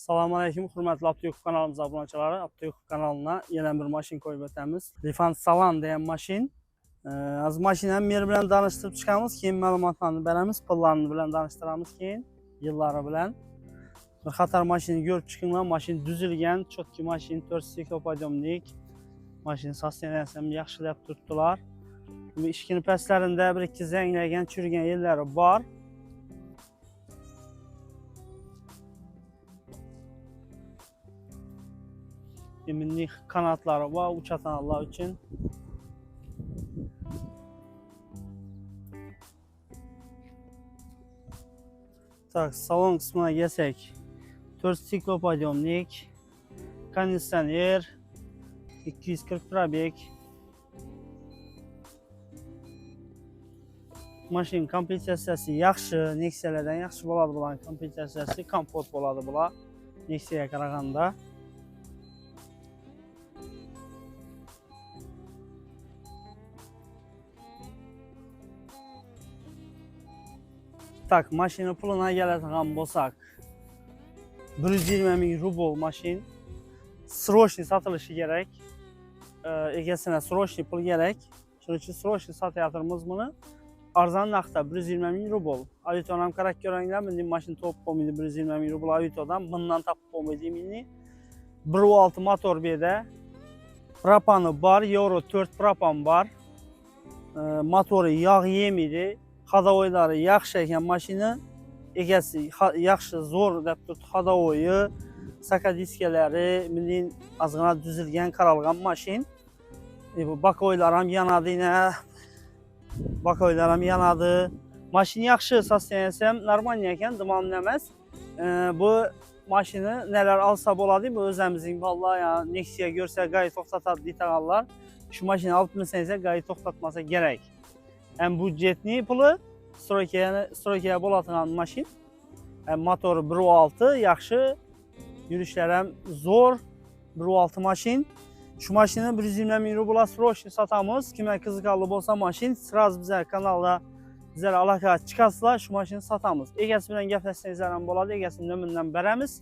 Assalamu alaykum, hurmatli Abduyuqub kanalımıza abunəçiləri. Abduyuqub kanalına yenə bir maşın qoyub ötəmiz. Lifan Salan deyən maşın. Az maşinəni mer bilən danışdırıb çıxamız ki, məlumatlarını verəmiz, pullarını bilən danışdıramız ki, yılları bilən. Bir xatar maşını görüb çıxınlar, maşın düzülgən, çok ki maşın 4 siklopodomlik. Maşın sasiyasını yaxşılayıb tutdular. İşkini pəslərində bir-iki zəngləgən, çürügən yerləri var. Eminlik kanatları var uçatan Allah için. Tak, salon kısmına gelsek. 4 siklopodomlik, kondisioner, 240 probek. Maşın kompensasiyası yaxşı, Nexia'lərdən yaxşı boladı bulan kompensasiyası, kompot boladı bula Nexia'ya qaraganda. Tak, maşının puluna gələcəyəm bolsaq. 120 min rubl maşın. Sroşni satılışı gerek. Egesinə sroşni pul gerek. Çünki sroşni satıyatırımız bunu. Arzan naqda 120 min rubl. Avitonam qarak görənlər bildiğim maşın top olmaydı 120 min rubl Avitodan. Bundan tapıb olmaydı minni. 1.6 motor birdə. Propanı var. Euro 4 propan var. Motoru yağ yemidi. Xadaoyları yaxşı ekan maşını. Egəsi yaxşı zor dəb tut xadaoyu. Saka diskeləri bildiğin azğına düzülgən, qaralğan maşın. Bakoylarım yanadı yine. Bakoylarım yanadı. Maşın yaxşı sasiyasəm normal ekan, duman nəməz. Bu maşını nələr alsa boladı. Bu özəmizin vallahi ya Nexia görsə qayı toxtatar ditağallar. Şu maşını alıp məsələn qayı toxtatmasa gerek. Hem budjetli pulu, Stroke'ye bolatılan maşın. Hem motoru 1.6 yaxşı, yürüyüşlərəm zor 1.6 maşın. Şu maşını 120 min rubla Stroke satamız. Kimə qızıqallı olsa maşın, sıraz bizə kanalda bizə alaka çıxasla şu maşını satamız. Egəsi bilən gəfləsinizlərən boladı, egəsinin ömründən bərəmiz.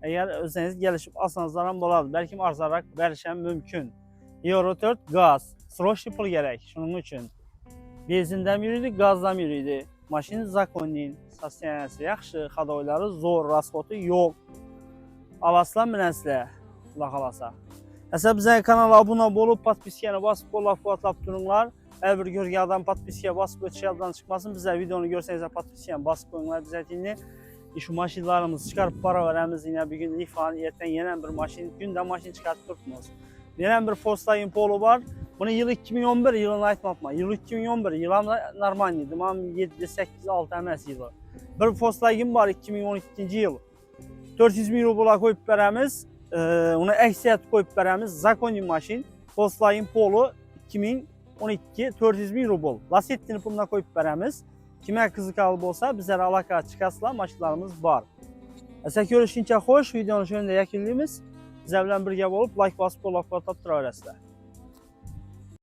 Eğer özünüz gəlişib alsanızlarən boladı. Bəlkə arzaraq verişən mümkün. Euro 4 gaz, Stroke pul gerek şunun üçün. Benzindən yürüydü, gazdan yürüydü. Maşın zakonin, sasiyası yaxşı, xadaoyları zor, raskotu yox. Alaslan minəslə, laxalasa. Həsə bizə kanala abunə olub, patpiskəni basıb, qolaq durunlar. Hər bir görgə adam patpiskə basıb, ötüşəldən çıxmasın. Bizə videonu görsənizə patpiskəni basıb qoyunlar bizə dinli. Şu maşınlarımızı çıxarıb para verəmiz yine bir gün Lifan, yerdən yenən bir maşın, gündə maşın çıxarıb durmuz. Yenən bir Volkswagen Polo var. Bunu yıl 2011 yılını aytmapma. Yıl 2011 yılı normal idi. Mam 7, 8, 6 əməs yılı. Bir Volkswagen var 2012 yıl. 400 min rubla koyup verəmiz. Ona əksəriyyət koyup verəmiz. Zakonin maşın. Volkswagen Polo 2012 400 min rubl. Lasettini puluna koyup verəmiz. Kimə qızıqalı olsa bizlərə alaka çıxasla maşınlarımız var. Əsə görüşünkə xoş. Videonun şöyle yakınlığımız. Bizə bilən birgə olub like basıb qolaq tura verəsilər.